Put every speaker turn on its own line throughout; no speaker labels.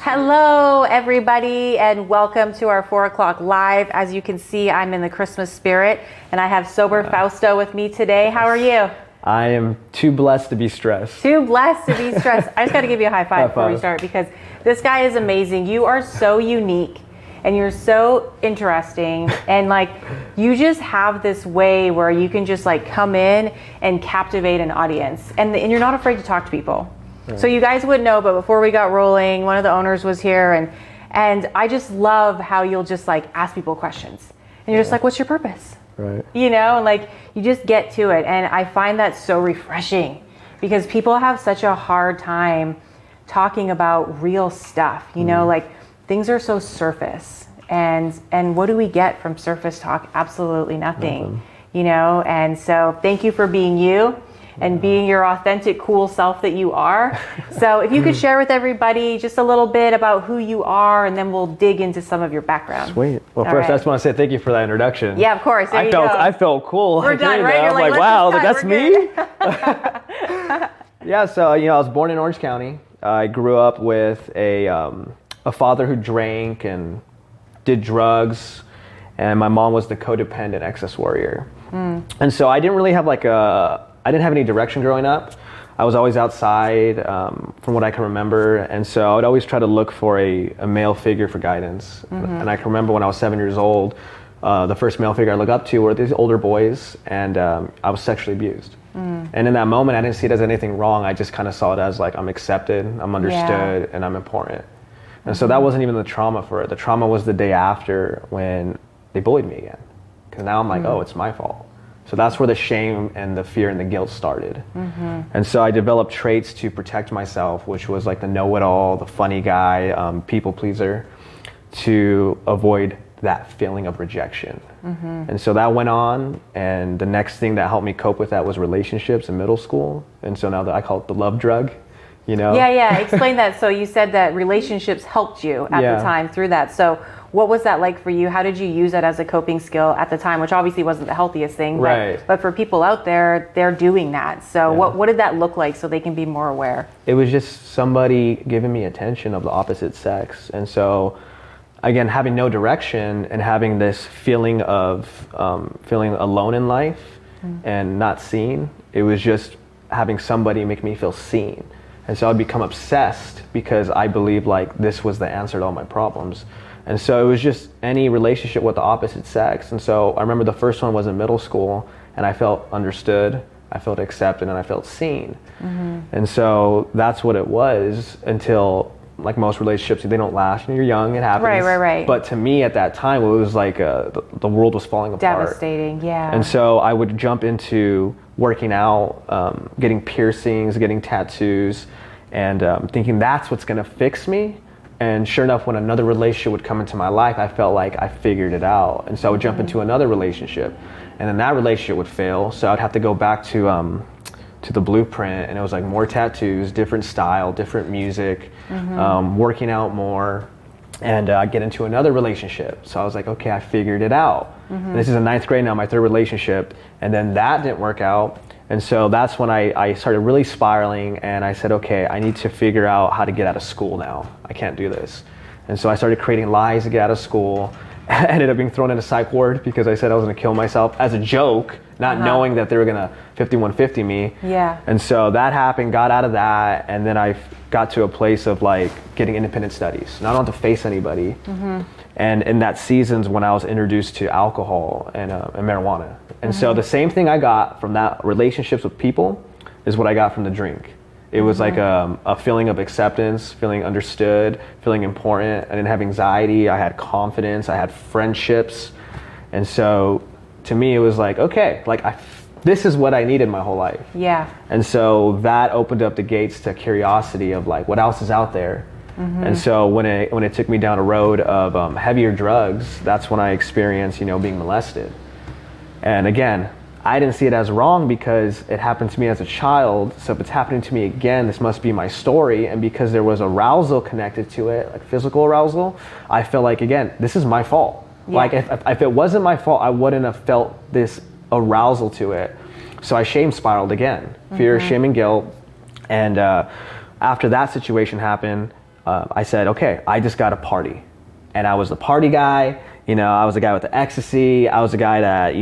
Hello, everybody, and welcome to our 4 o'clock live. As you can see, I'm in the Christmas spirit, and I have sober Fausto with me today. How are you?
I am too blessed to be stressed.
Too blessed to be stressed. I just got to give you a high five before we start, because this guy is amazing. You are so unique, and you're so interesting, and like you just have this way where you can just like come in and captivate an audience, and you're not afraid to talk to people. So you guys wouldn't know, but before we got rolling, one of the owners was here, and I just love how you'll just like ask people questions, and you're just like, what's your purpose?
Right.
You know, and like you just get to it, and I find that so refreshing, because people have such a hard time talking about real stuff. You know, like things are so surface, and what do we get from surface talk? Absolutely nothing. You know, and so thank you for being you. And being your authentic, cool self that you are. So if you could share with everybody just a little bit about who you are, and then we'll dig into some of your background.
Sweet. Well, first, I just want to say thank you for that introduction.
Yeah, of course. There you go.
I felt cool.
We're done, right? You're
like, wow, that's me? Yeah, so, I was born in Orange County. I grew up with a father who drank and did drugs, and my mom was the codependent excess warrior. And so I didn't really have I didn't have any direction growing up. I was always outside, from what I can remember, and so I would always try to look for a male figure for guidance. And I can remember when I was 7 years old, the first male figure I looked up to were these older boys, and I was sexually abused. And in that moment, I didn't see it as anything wrong. I just kind of saw it as like, I'm accepted, I'm understood, and I'm important. And so that wasn't even the trauma for it. The trauma was the day after when they bullied me again. Because now I'm like, oh, it's my fault. So that's where the shame and the fear and the guilt started. And so I developed traits to protect myself, which was like the know-it-all, the funny guy, people pleaser, to avoid that feeling of rejection. And so that went on, and the next thing that helped me cope with that was relationships in middle school. And so now that I call it the love drug, you know?
Yeah, explain that. So you said that relationships helped you at the time through that. So what was that like for you? How did you use that as a coping skill at the time, which obviously wasn't the healthiest thing, but for people out there, they're doing that. So what did that look like so they can be more aware?
It was just somebody giving me attention of the opposite sex. And so, again, having no direction and having this feeling of feeling alone in life and not seen, it was just having somebody make me feel seen. And so I'd become obsessed because I believed like this was the answer to all my problems. And so it was just any relationship with the opposite sex. And so I remember the first one was in middle school, and I felt understood, I felt accepted, and I felt seen. And so that's what it was until, like most relationships, they don't last. You're young, it happens.
Right.
But to me at that time, it was like the world was falling apart.
Devastating, yeah.
And so I would jump into working out, getting piercings, getting tattoos, and thinking that's what's gonna fix me. And sure enough, when another relationship would come into my life, I felt like I figured it out. And so I would jump into another relationship, and then that relationship would fail. So I'd have to go back to the blueprint, and it was like more tattoos, different style, different music, working out more, and I'd get into another relationship. So I was like, okay, I figured it out. And this is in 9th grade now, my third relationship, and then that didn't work out. And so that's when I started really spiraling, and I said, okay, I need to figure out how to get out of school now. I can't do this. And so I started creating lies to get out of school. I ended up being thrown in a psych ward because I said I was gonna kill myself as a joke, not knowing that they were gonna 5150 me.
Yeah.
And so that happened, got out of that, and then I got to a place of like getting independent studies. Now I don't have to face anybody. And in that season's when I was introduced to alcohol and marijuana. And so the same thing I got from that relationships with people is what I got from the drink. It was like a feeling of acceptance, feeling understood, feeling important. I didn't have anxiety, I had confidence, I had friendships. And so to me it was like, okay, like this is what I needed my whole life.
Yeah.
And so that opened up the gates to curiosity of like, what else is out there? And so when it took me down a road of heavier drugs, that's when I experienced, being molested. And again, I didn't see it as wrong because it happened to me as a child. So if it's happening to me again, this must be my story. And because there was arousal connected to it, like physical arousal, I felt like, again, this is my fault. Yeah. Like if it wasn't my fault, I wouldn't have felt this arousal to it. So I shame spiraled again, fear, shame, and guilt. And after that situation happened, I said, okay, I just got to party. And I was the party guy. I was the guy with the ecstasy. I was the guy that,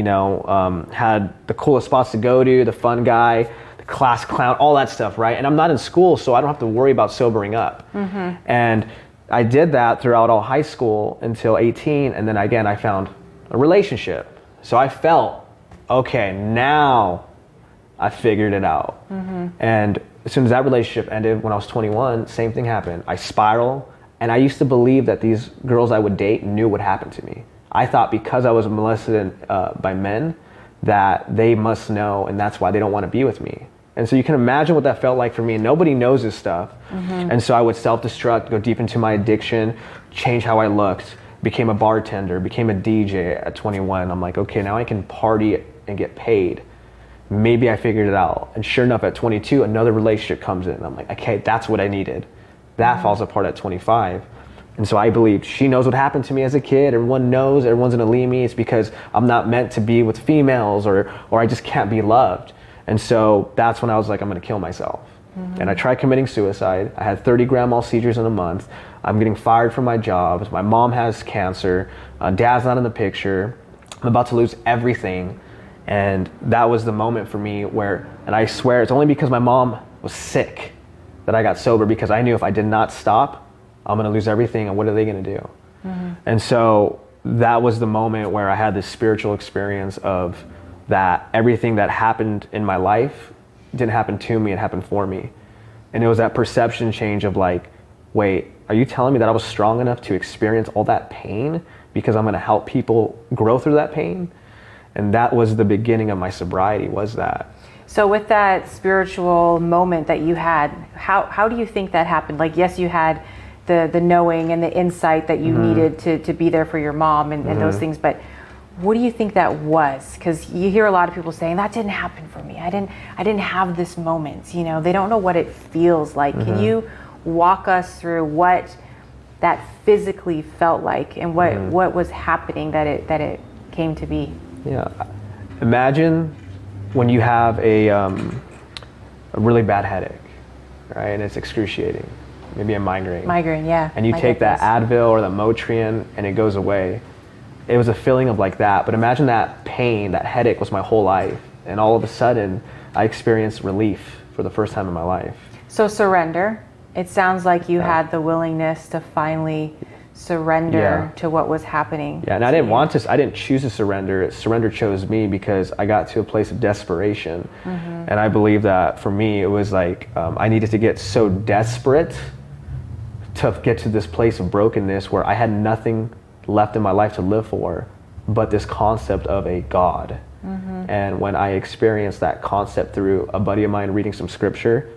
had the coolest spots to go to, the fun guy, the class clown, all that stuff, right? And I'm not in school, so I don't have to worry about sobering up. And I did that throughout all high school until 18. And then again, I found a relationship. So I felt, okay, now I figured it out. And as soon as that relationship ended, when I was 21, same thing happened. I spiraled, and I used to believe that these girls I would date knew what happened to me. I thought because I was molested by men, that they must know, and that's why they don't want to be with me. And so you can imagine what that felt like for me, and nobody knows this stuff. And so I would self-destruct, go deep into my addiction, change how I looked, became a bartender, became a DJ at 21. I'm like, okay, now I can party and get paid. Maybe I figured it out. And sure enough, at 22, another relationship comes in. I'm like, okay, that's what I needed. That falls apart at 25. And so I believed she knows what happened to me as a kid. Everyone knows, everyone's gonna leave me. It's because I'm not meant to be with females, or I just can't be loved. And so that's when I was like, I'm gonna kill myself. And I tried committing suicide. I had 30 grand mal seizures in a month. I'm getting fired from my job. My mom has cancer. Dad's not in the picture. I'm about to lose everything. And that was the moment for me where, and I swear it's only because my mom was sick that I got sober, because I knew if I did not stop, I'm gonna lose everything, and what are they gonna do? And so that was the moment where I had this spiritual experience of that everything that happened in my life didn't happen to me, it happened for me. And it was that perception change of like, wait, are you telling me that I was strong enough to experience all that pain because I'm gonna help people grow through that pain? And that was the beginning of my sobriety, was that.
So with that spiritual moment that you had, how do you think that happened? Like, yes, you had the knowing and the insight that you needed to be there for your mom and those things, but what do you think that was? Because you hear a lot of people saying, that didn't happen for me. I didn't have this moment. They don't know what it feels like. Can you walk us through what that physically felt like and what was happening that it came to be?
Yeah, imagine when you have a really bad headache, right? And it's excruciating, maybe a migraine.
Migraine, yeah.
And you take that Advil or the Motrin and it goes away. It was a feeling of like that, but imagine that pain, that headache was my whole life. And all of a sudden, I experienced relief for the first time in my life.
So surrender. It sounds like you had the willingness to finally surrender to what was happening. Yeah,
and I didn't choose to surrender. Surrender chose me because I got to a place of desperation. And I believe that for me, it was like I needed to get so desperate to get to this place of brokenness where I had nothing left in my life to live for but this concept of a God. And when I experienced that concept through a buddy of mine reading some scripture,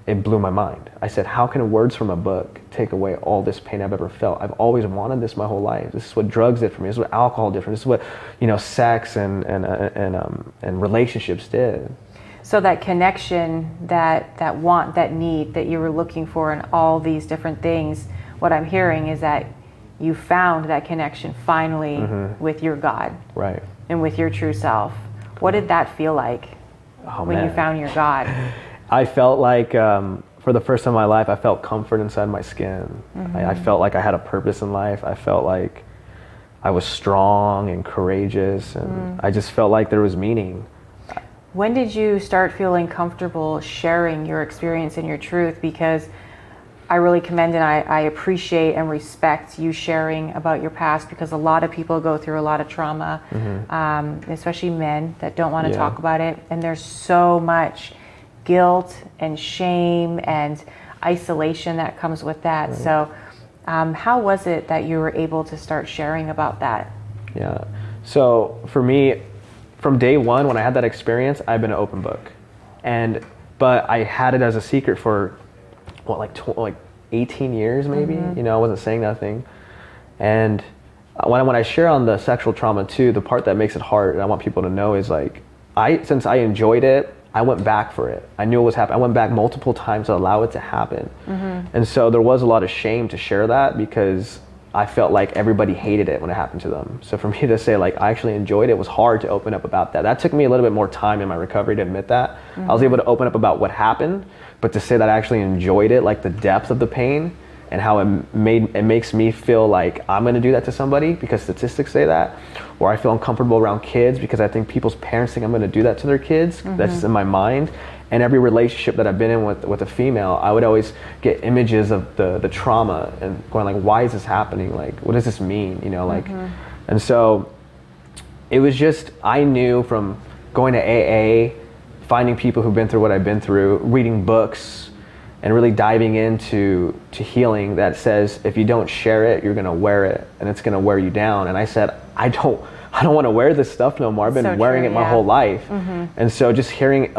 it blew my mind. I said, how can words from a book take away all this pain I've ever felt? I've always wanted this my whole life. This is what drugs did for me. This is what alcohol did for me. This is what, sex and relationships did.
So that connection, that want, that need that you were looking for in all these different things, what I'm hearing is that you found that connection finally with your God.
Right.
And with your true self. What did that feel like when you found your God?
I felt like, for the first time in my life, I felt comfort inside my skin. I felt like I had a purpose in life. I felt like I was strong and courageous, and I just felt like there was meaning.
When did you start feeling comfortable sharing your experience and your truth? Because I really commend and I appreciate and respect you sharing about your past, because a lot of people go through a lot of trauma, especially men that don't want to talk about it. And there's so much guilt and shame and isolation that comes with that. So how was it that you were able to start sharing about that?
Yeah. So for me, from day one, when I had that experience, I've been an open book. But I had it as a secret for like 18 years maybe. I wasn't saying nothing. And when I share on the sexual trauma too, the part that makes it hard, and I want people to know, is like, since I enjoyed it, I went back for it. I knew it was happening. I went back multiple times to allow it to happen. And so there was a lot of shame to share that, because I felt like everybody hated it when it happened to them. So for me to say like I actually enjoyed it was hard to open up about that. That took me a little bit more time in my recovery to admit that. I was able to open up about what happened, but to say that I actually enjoyed it, like the depth of the pain and how it makes me feel like I'm gonna do that to somebody because statistics say that, or I feel uncomfortable around kids because I think people's parents think I'm gonna do that to their kids. That's just in my mind. And every relationship that I've been in with a female, I would always get images of the trauma and going like, why is this happening? Like, what does this mean? You know, like, and so it was just, I knew from going to AA, finding people who've been through what I've been through, reading books, and really diving into healing that says, if you don't share it, you're gonna wear it and it's gonna wear you down. And I said, I don't wanna wear this stuff no more. I've been wearing it my whole life. And so just hearing,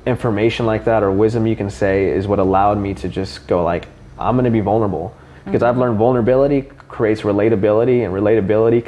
information like that or wisdom you can say is what allowed me to just go like, I'm going to be vulnerable because I've learned vulnerability creates relatability and relatability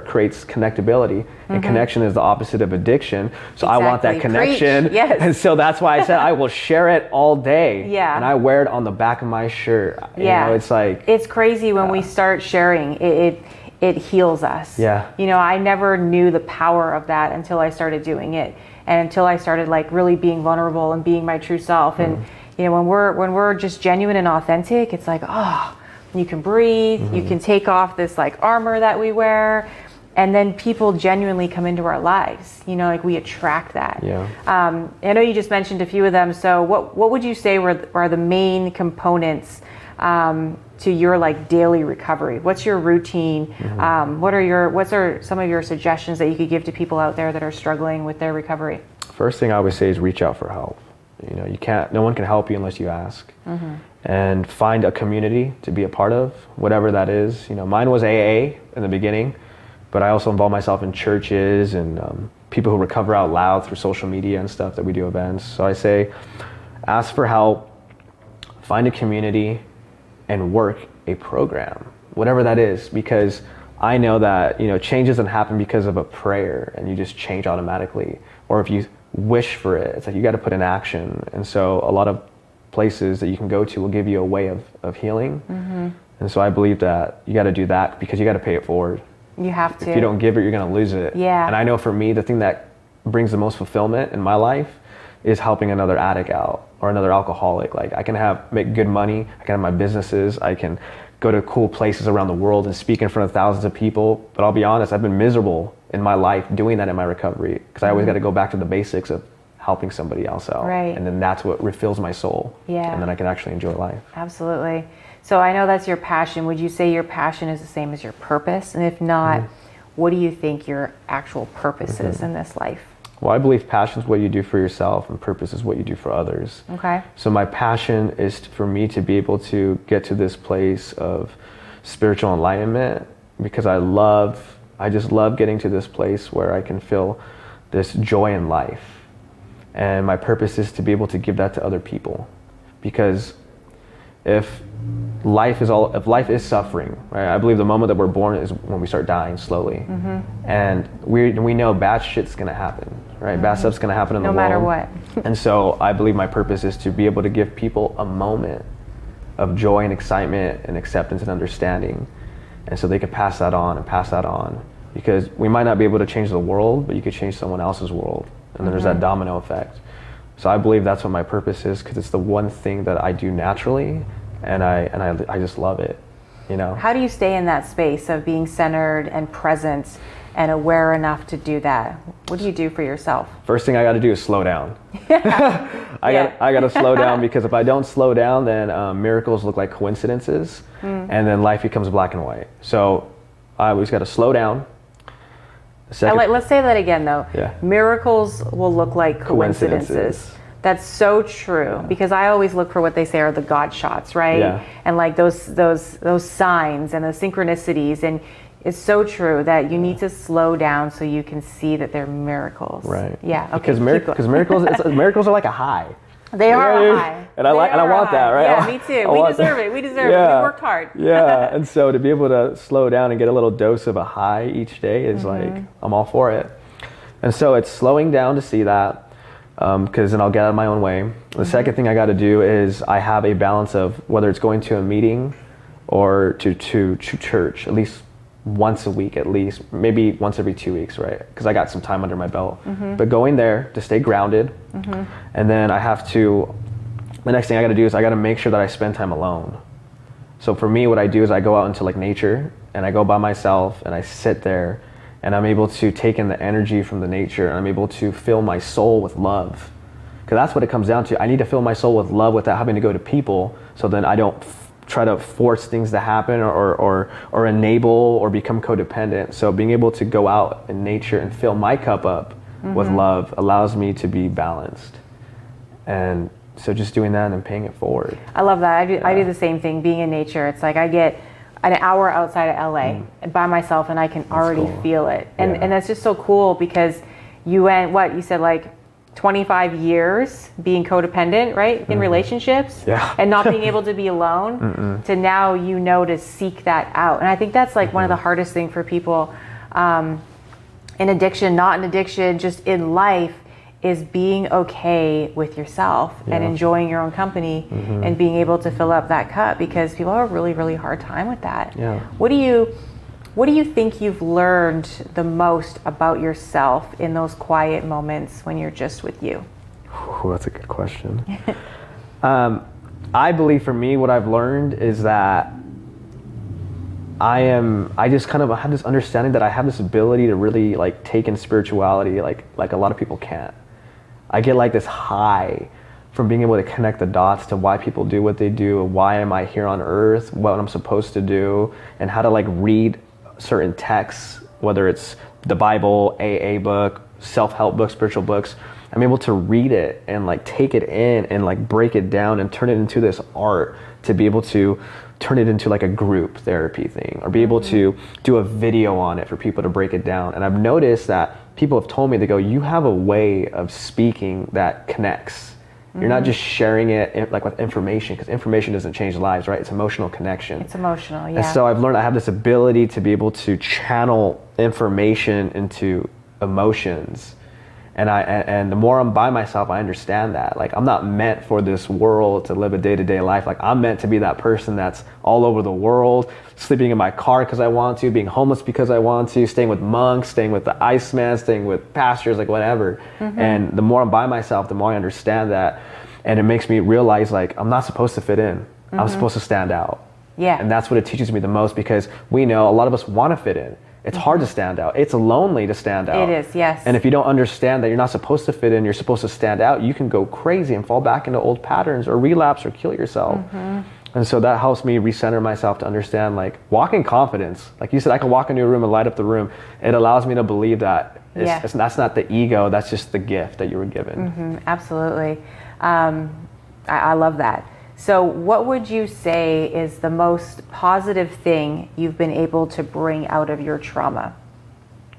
creates connectability and connection is the opposite of addiction. So I want that connection.
Preach. Yes.
And so that's why I said I will share it all day.
Yeah.
And I wear it on the back of my shirt. You know, it's like,
it's crazy when we start sharing it heals us.
Yeah.
You know, I never knew the power of that until I started doing it. And until I started like really being vulnerable and being my true self. And you know, when we're just genuine and authentic, it's like, oh, you can breathe, you can take off this like armor that we wear, and then people genuinely come into our lives. You know, like we attract that.
Yeah.
I know you just mentioned a few of them. So what would you say are the main components to your like daily recovery? What's your routine? What are some of your suggestions that you could give to people out there that are struggling with their recovery?
First thing I would say is reach out for help. You know, no one can help you unless you ask. And find a community to be a part of, whatever that is. You know, mine was AA in the beginning, but I also involve myself in churches and people who recover out loud through social media and stuff that we do events. So I say, ask for help, find a community, and work a program, whatever that is, because I know that, you know, change doesn't happen because of a prayer and you just change automatically, or if you wish for it, it's like you got to put in action. And so a lot of places that you can go to will give you a way of healing. And so I believe that you got to do that because you got to pay it forward.
You have to.
If you don't give it, you're going to lose it.
Yeah.
And I know for me, the thing that brings the most fulfillment in my life is helping another addict out or another alcoholic. Like I can make good money, I can have my businesses, I can go to cool places around the world and speak in front of thousands of people. But I'll be honest, I've been miserable in my life doing that in my recovery because I always got to go back to the basics of helping somebody else out.
Right.
And then that's what refills my soul.
Yeah.
And then I can actually enjoy life.
Absolutely. So I know that's your passion. Would you say your passion is the same as your purpose? And if not, what do you think your actual purpose is in this life?
Well, I believe passion is what you do for yourself and purpose is what you do for others.
Okay.
So my passion is for me to be able to get to this place of spiritual enlightenment because I just love getting to this place where I can feel this joy in life. And my purpose is to be able to give that to other people. Because if life is suffering, right? I believe the moment that we're born is when we start dying slowly. And we know bad shit's gonna happen, right? Bad stuff's gonna happen in the world.
No matter what.
And so I believe my purpose is to be able to give people a moment of joy and excitement and acceptance and understanding. And so they can pass that on. Because we might not be able to change the world, but you could change someone else's world. And then there's that domino effect. So I believe that's what my purpose is because it's the one thing that I do naturally and I just love it, you know. How
do you stay in that space of being centered and present and aware enough to do that? What do you do for yourself?
First thing I got to do is slow down. I got to slow down because if I don't slow down, then miracles look like coincidences and then life becomes black and white. So I always got to slow down.
Let's say that again though.
Yeah.
Miracles will look like coincidences. That's so true because I always look for what they say are the God shots, right?
Yeah.
And like those signs and the synchronicities, and it's so true that you need to slow down so you can see that they're miracles.
Right.
Yeah. Okay.
Because miracles are like a high.
They are a high.
And I want that, right?
Yeah, me too. We deserve it. We worked hard.
Yeah. And so to be able to slow down and get a little dose of a high each day is like, I'm all for it. And so it's slowing down to see that, because then I'll get out of my own way. The second thing I got to do is I have a balance of whether it's going to a meeting or to church at least once a week, at least maybe once every 2 weeks, right? Because I got some time under my belt. But going there to stay grounded, and then the next thing I got to do is I got to make sure that I spend time alone. So for me, what I do is I go out into like nature, and I go by myself, and I sit there, and I'm able to take in the energy from the nature, and I'm able to fill my soul with love. Because that's what it comes down to. I need to fill my soul with love without having to go to people, so then I don't try to force things to happen or enable or become codependent. So being able to go out in nature and fill my cup up with love allows me to be balanced. And so just doing that and then paying it forward.
I love that. I do the same thing. Being in nature, it's like I get an hour outside of LA by myself, and I can already feel it. And that's just so cool, because you went, you said like 25 years being codependent, right? In relationships, and not being able to be alone, to now, to seek that out. And I think that's like one of the hardest things for people in addiction, not in addiction, just in life, is being okay with yourself and enjoying your own company and being able to fill up that cup, because people have a really, really hard time with that. What do you think you've learned the most about yourself in those quiet moments when you're just with you?
That's a good question. I believe for me, what I've learned is that I just kind of have this understanding that I have this ability to really like take in spirituality like a lot of people can't. I get like this high from being able to connect the dots to why people do what they do, why am I here on earth, what I'm supposed to do, and how to like read certain texts, whether it's the Bible, AA book, self-help books, spiritual books. I'm able to read it and like take it in and like break it down and turn it into this art, to be able to turn it into like a group therapy thing, or be able to do a video on it for people to break it down. And I've noticed that people have told me, they go, you have a way of speaking that connects. You're not just sharing it like with information, because information doesn't change lives, right? It's emotional connection.
It's emotional, yeah.
And so I've learned I have this ability to be able to channel information into emotions. And the more I'm by myself, I understand that. Like, I'm not meant for this world to live a day-to-day life. Like, I'm meant to be that person that's all over the world, sleeping in my car because I want to, being homeless because I want to, staying with monks, staying with the Iceman, staying with pastors, like whatever. And the more I'm by myself, the more I understand that. And it makes me realize, like, I'm not supposed to fit in. I'm supposed to stand out. And that's what it teaches me the most, because we know a lot of us want to fit in. It's hard to stand out. It's lonely to stand out.
It is, yes.
And if you don't understand that you're not supposed to fit in, you're supposed to stand out, you can go crazy and fall back into old patterns or relapse or kill yourself. And so that helps me recenter myself to understand, like, walk in confidence. Like you said, I can walk into a room and light up the room. It allows me to believe that that's not the ego, that's just the gift that you were given.
Absolutely. I love that. So what would you say is the most positive thing you've been able to bring out of your trauma?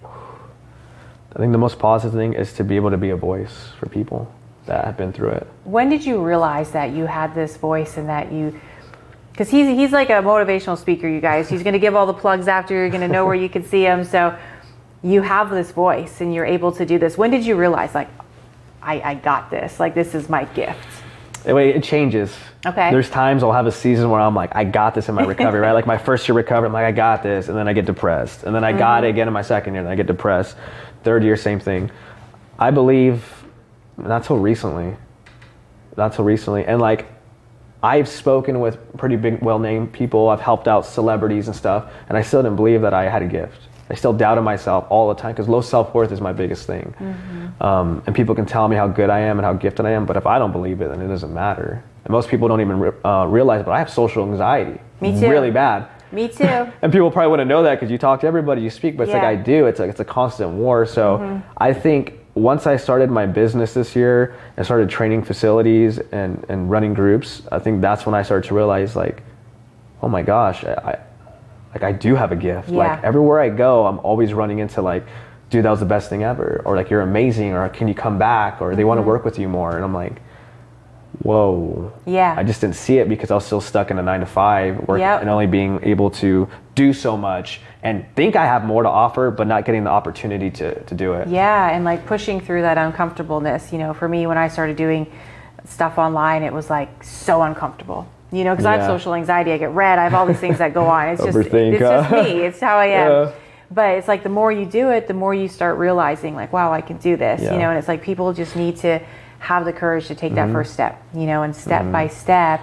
I think the most positive thing is to be able to be a voice for people that have been through it.
When did you realize that you had this voice, and that you, because he's like a motivational speaker, you guys. He's going to give all the plugs after. You're going to know where you can see him. So you have this voice and you're able to do this. When did you realize, like, I got this, like, this is my gift?
It changes.
Okay.
There's times I'll have a season where I'm like, I got this in my recovery, right? Like my first year recovery, I'm like, I got this. And then I get depressed. And then I got it again in my second year, and I get depressed. Third year, same thing. I believe, not till recently. And like, I've spoken with pretty big, well-named people. I've helped out celebrities and stuff. And I still didn't believe that I had a gift. I still doubted myself all the time, because low self-worth is my biggest thing. And people can tell me how good I am and how gifted I am, but if I don't believe it, then it doesn't matter. And most people don't even realize it, but I have social anxiety.
Me too.
Really bad.
Me too.
And people probably wouldn't know that because you talk to everybody, you speak, but it's like I do. It's like it's a constant war. So I think once I started my business this year and started training facilities and running groups, I think that's when I started to realize, like, oh my gosh, I do have a gift. Like, everywhere I go, I'm always running into, like, dude, that was the best thing ever. Or like, you're amazing. Or can you come back? Or they want to work with you more. And I'm like, whoa. I just didn't see it because I was still stuck in a 9-to-5 work and only being able to do so much and think I have more to offer, but not getting the opportunity to do it.
And like pushing through that uncomfortableness. You know, for me, when I started doing stuff online, it was like so uncomfortable. you know, because I have
Yeah.
social anxiety. I get red. I have all these things that go on. It's just
Overthink,
me. It's how I am.
Yeah.
But it's like the more you do it, the more you start realizing like, wow, I can do this,
Yeah.
you know, and it's like people just need to have the courage to take that first step, you know, and step by step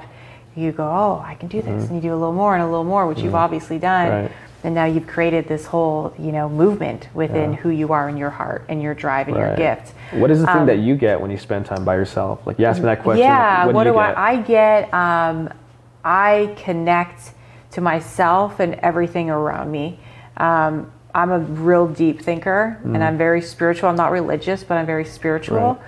you go, oh, I can do this. And you do a little more and a little more, which you've obviously done.
Right.
And now you've created this whole, you know, movement within who you are in your heart and your drive and your
Right.
gift.
What is the thing that you get when you spend time by yourself? Like, you asked me that question.
Yeah,
like,
what
do
do
you get?
I get? I connect to myself and everything around me. I'm a real deep thinker and I'm very spiritual. I'm not religious, but I'm very spiritual.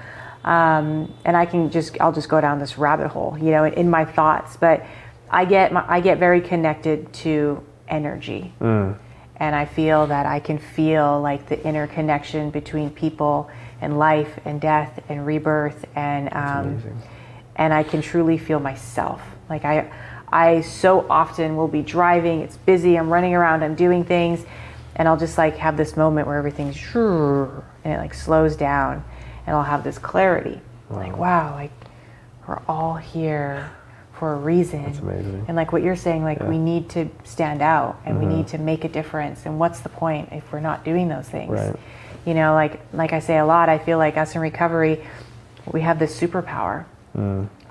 And I'll just go down this rabbit hole, you know, in my thoughts. But I get very connected to energy. And I feel that I can feel like the interconnection between people and life and death and rebirth, and I can truly feel myself. Like I so often will be driving, it's busy, I'm running around, I'm doing things, and I'll just like have this moment where everything's and it like slows down, and I'll have this clarity. Like, wow, like we're all here for a reason.
That's amazing.
And like what you're saying, like we need to stand out and we need to make a difference. And what's the point if we're not doing those things?
Right.
You know, like I say a lot, I feel like us in recovery, we have this superpower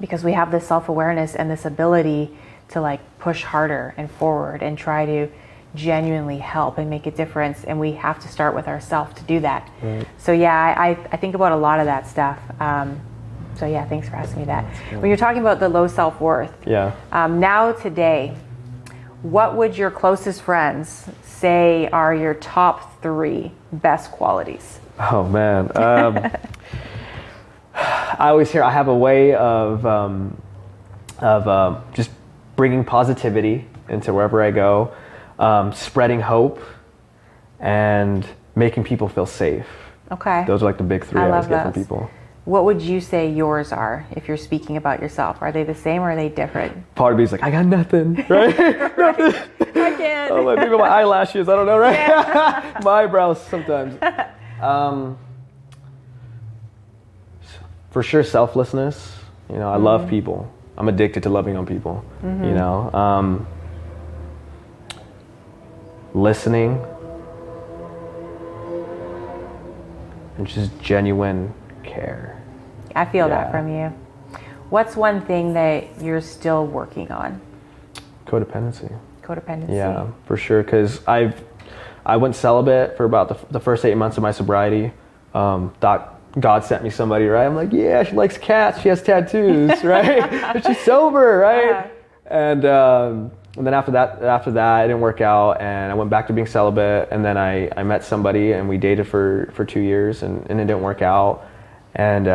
because we have this self-awareness and this ability to like push harder and forward and try to genuinely help and make a difference. And we have to start with ourselves to do that. Right. So yeah, I think about a lot of that stuff. So yeah, thanks for asking me that. When you're talking about the low self-worth, now today, what would your closest friends say are your top 3 best qualities?
Oh man, I always hear I have a way of just bringing positivity into wherever I go, spreading hope, and making people feel safe.
Okay.
Those are like the big 3 I always get from people.
What would you say yours are if you're speaking about yourself? Are they the same or are they different?
Part of me is like, I got nothing, right?
Right. I can't.
Oh, maybe my eyelashes, I don't know, right?
Yeah.
My eyebrows sometimes. For sure, selflessness. You know, I love people. I'm addicted to loving on people. You know, listening, and just genuine care.
I feel that from you. What's one thing that you're still working on?
Codependency.
Codependency.
Yeah, for sure. Because I went celibate for about the first 8 months of my sobriety. God sent me somebody, right? I'm like, yeah, she likes cats, she has tattoos, right? But she's sober, right? And then after that, it didn't work out, and I went back to being celibate. And then I met somebody, and we dated for 2 years, and it didn't work out. And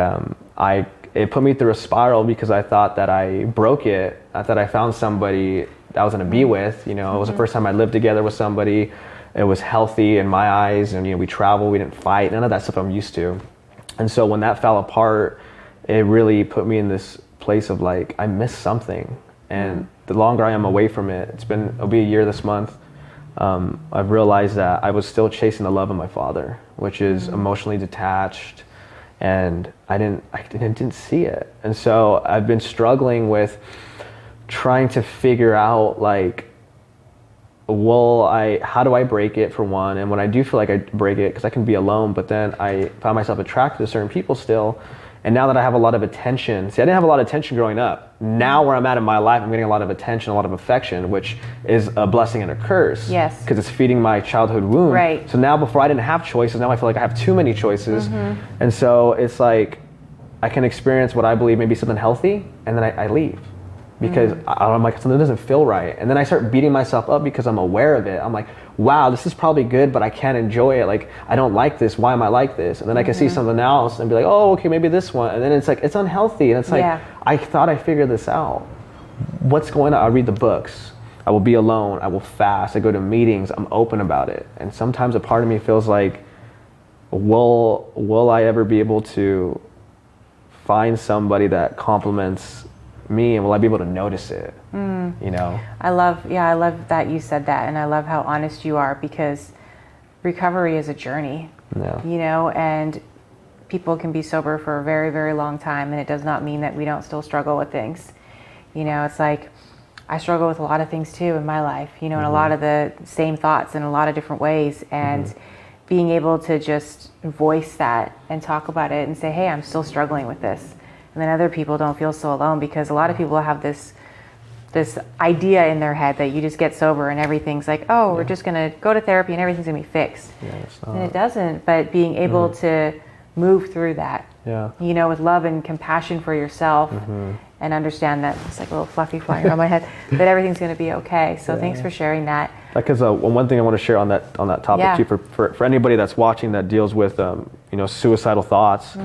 it put me through a spiral because I thought that I broke it. I thought I found somebody that I was gonna be with. You know, it was the first time I lived together with somebody. It was healthy in my eyes, and you know, we traveled, we didn't fight, none of that stuff I'm used to. And so when that fell apart, it really put me in this place of like, I missed something. And the longer I am away from it, it'll be a year this month, I've realized that I was still chasing the love of my father, which is emotionally detached, and I didn't see it. And so I've been struggling with trying to figure out like, how do I break it, for one? And when I do feel like I break it, because I can be alone, but then I found myself attracted to certain people still. And now that I have a lot of attention, I didn't have a lot of attention growing up. Now where I'm at in my life, I'm getting a lot of attention, a lot of affection, which is a blessing and a curse.
Yes.
Because it's feeding my childhood wound.
Right.
So now before I didn't have choices, now I feel like I have too many choices. And so it's like, I can experience what I believe may be something healthy, and then I leave. Because I'm like, something doesn't feel right. And then I start beating myself up because I'm aware of it. I'm like, wow, this is probably good, but I can't enjoy it. Like, I don't like this. Why am I like this? And then I can see something else and be like, oh, okay, maybe this one. And then it's like, it's unhealthy. And it's like, I thought I figured this out. What's going on? I read the books. I will be alone. I will fast. I go to meetings. I'm open about it. And sometimes a part of me feels like, will I ever be able to find somebody that complements me, and will I be able to notice it? You know,
I love that you said that, and I love how honest you are, because recovery is a journey. You know, and people can be sober for a very, very long time, and it does not mean that we don't still struggle with things. You know, it's like I struggle with a lot of things too in my life, you know, and a lot of the same thoughts in a lot of different ways. And being able to just voice that and talk about it and say, hey, I'm still struggling with this. And then other people don't feel so alone, because a lot of people have this idea in their head that you just get sober and everything's like, oh, we're just going to go to therapy and everything's going to be fixed. And it doesn't. But being able to move through that, you know, with love and compassion for yourself, and understand that it's like a little fluffy flying around my head, that everything's going to be okay. So thanks for sharing that.
Because one thing I want to share on that topic too, for anybody that's watching that deals with you know, suicidal thoughts, you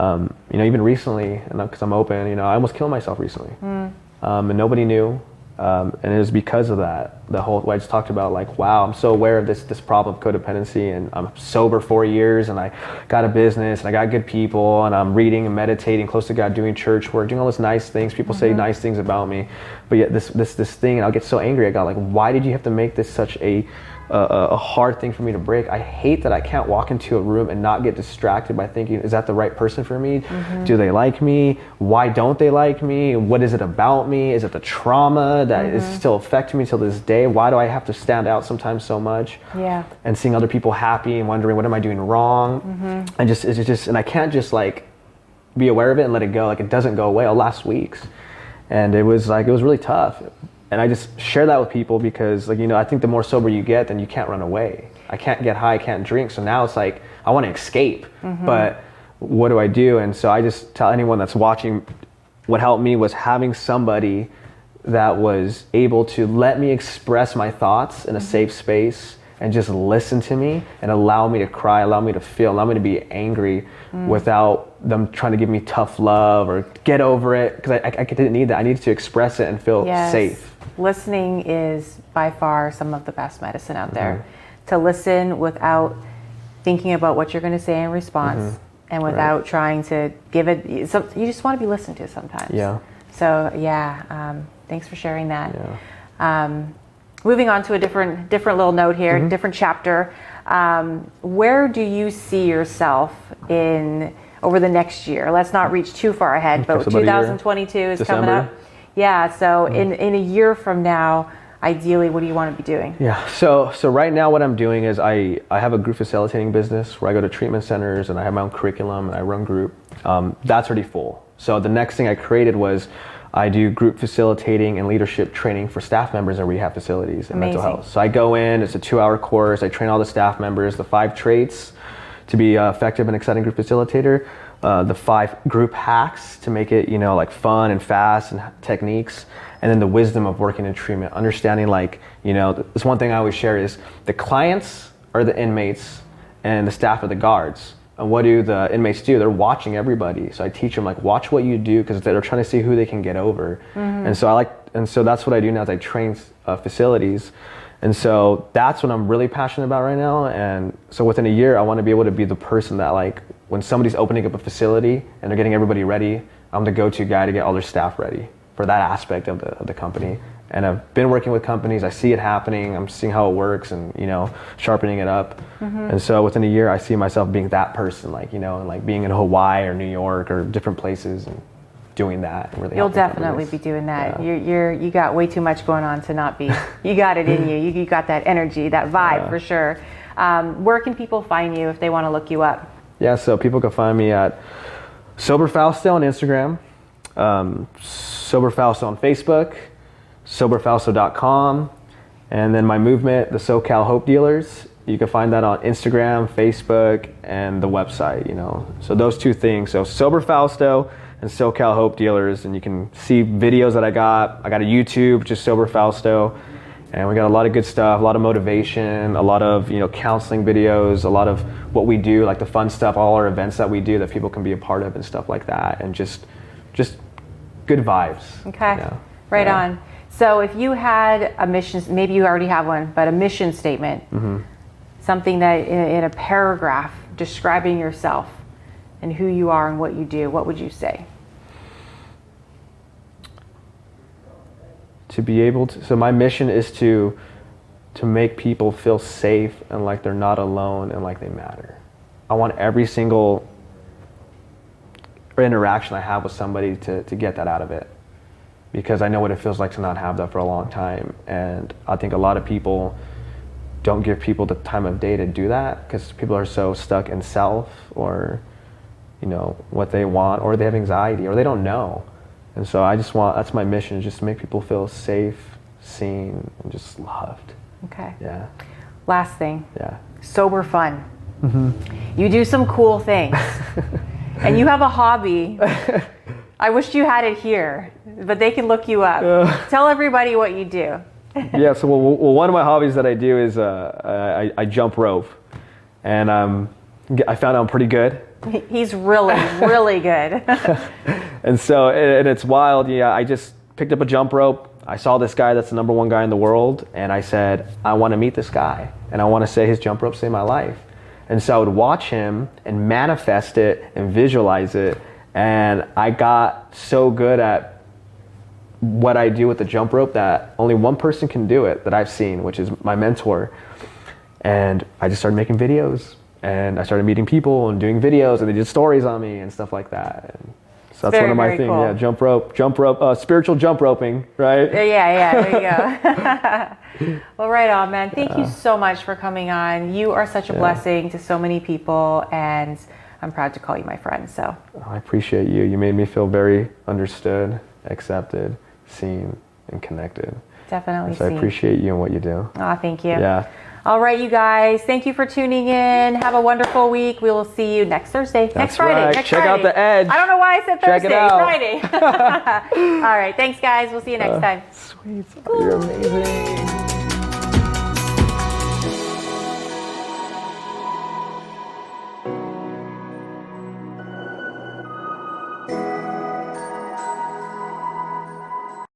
know, even recently, and because I'm open, you know, I almost killed myself recently, and nobody knew, and it was because of that. The whole what I just talked about, like, wow, I'm so aware of this problem of codependency, and I'm sober 4 years, and I got a business, and I got good people, and I'm reading and meditating close to God, doing church work, doing all these nice things. People say nice things about me, but yet this thing, and I'll get so angry at God, like, why did you have to make this such a hard thing for me to break? I hate that I can't walk into a room and not get distracted by thinking, is that the right person for me? Do they like me? Why don't they like me? What is it about me? Is it the trauma that is still affecting me till this day? Why do I have to stand out sometimes so much? And seeing other people happy and wondering, what am I doing wrong? And and I can't just like be aware of it and let it go. Like, it doesn't go away. It'll last weeks. And it was really tough. And I just share that with people because, like, you know, I think the more sober you get, then you can't run away. I can't get high, I can't drink. So now it's like, I want to escape, but what do I do? And so I just tell anyone that's watching, what helped me was having somebody that was able to let me express my thoughts in a safe space and just listen to me and allow me to cry, allow me to feel, allow me to be angry without them trying to give me tough love or get over it, because I didn't need that. I needed to express it and feel safe.
Listening is by far some of the best medicine out there. To listen without thinking about what you're going to say in response, and without trying to give it. You just want to be listened to sometimes. So thanks for sharing that. Moving on to a different little note here, different chapter. Where do you see yourself in over the next year? Let's not reach too far ahead, but 2022 is coming up. So in a year from now, ideally, what do you want to be doing?
So right now what I'm doing is I have a group facilitating business where I go to treatment centers and I have my own curriculum and I run group. That's already full. So the next thing I created was I do group facilitating and leadership training for staff members in rehab facilities and mental health. So I go in, it's a 2-hour course, I train all the staff members, the 5 traits to be effective and exciting group facilitator, the 5 group hacks to make it, you know, like fun and fast, and techniques, and then the wisdom of working in treatment, understanding, like, you know, this one thing I always share is the clients are the inmates and the staff are the guards. And what do the inmates do? They're watching everybody. So I teach them, like, watch what you do, because they're trying to see who they can get over. And so that's what I do now, is I train facilities. And so that's what I'm really passionate about right now. And so within a year, I want to be able to be the person that, like, when somebody's opening up a facility and they're getting everybody ready, I'm the go-to guy to get all their staff ready for that aspect of the company. And I've been working with companies, I see it happening, I'm seeing how it works and, you know, sharpening it up. And so within a year, I see myself being that person, like, you know, and like being in Hawaii or New York or different places and doing that. And really,
you'll definitely be doing that. You got way too much going on to not be. You got it in you. You got that energy, that vibe for sure. Where can people find you if they want to look you up?
So people can find me at Sober Fausto on Instagram, Sober Fausto on Facebook, soberfausto.com, and then my movement, the SoCal Hope Dealers. You can find that on Instagram, Facebook, and the website, you know. So those 2 things. So Sober Fausto and SoCal Hope Dealers, and you can see videos that I got. I got a YouTube, just Sober Fausto, and we got a lot of good stuff, a lot of motivation, a lot of, you know, counseling videos, a lot of what we do, like the fun stuff, all our events that we do that people can be a part of and stuff like that, and just good vibes.
Okay, right on. So if you had a mission, maybe you already have one, but a mission statement, something that in a paragraph describing yourself and who you are and what you do, what would you say?
To be able to, so my mission is to make people feel safe and like they're not alone and like they matter. I want every single interaction I have with somebody to get that out of it. because I know what it feels like to not have that for a long time. And I think a lot of people don't give people the time of day to do that because people are so stuck in self or, you know, what they want, or they have anxiety, or they don't know. And so that's my mission, is just to make people feel safe, seen, and just loved.
Okay.
Yeah.
Last thing.
Yeah.
Sober fun. You do some cool things. And you have a hobby. I wish you had it here, but they can look you up. Tell everybody what you do.
Yeah, so one of my hobbies that I do is I jump rope, and I found I'm pretty good.
He's really, really good.
And so, and it's wild. Yeah, I just picked up a jump rope. I saw this guy that's the #1 guy in the world, and I said, I want to meet this guy, and I want to say his jump rope saved my life. And so I would watch him and manifest it and visualize it, and I got so good at what I do with the jump rope that only one person can do it that I've seen, which is my mentor. And I just started making videos, and I started meeting people and doing videos, and they did stories on me and stuff like that. And so that's one of my things. Cool. Yeah, jump rope, spiritual jump roping, right?
Yeah, there you go. Well, right on, man. Thank you so much for coming on. You are such a blessing to so many people, and I'm proud to call you my friend. So
I appreciate you. You made me feel very understood, accepted, seen, and connected.
Definitely.
So I appreciate you and what you do.
Oh, thank you.
Yeah.
All right, you guys. Thank you for tuning in. Have a wonderful week. We will see you next Thursday. Next Friday.
Right. Check out The Edge.
I don't know why I said Thursday.
Check it out.
Friday. All right. Thanks, guys. We'll see you next time.
Sweet. You're amazing.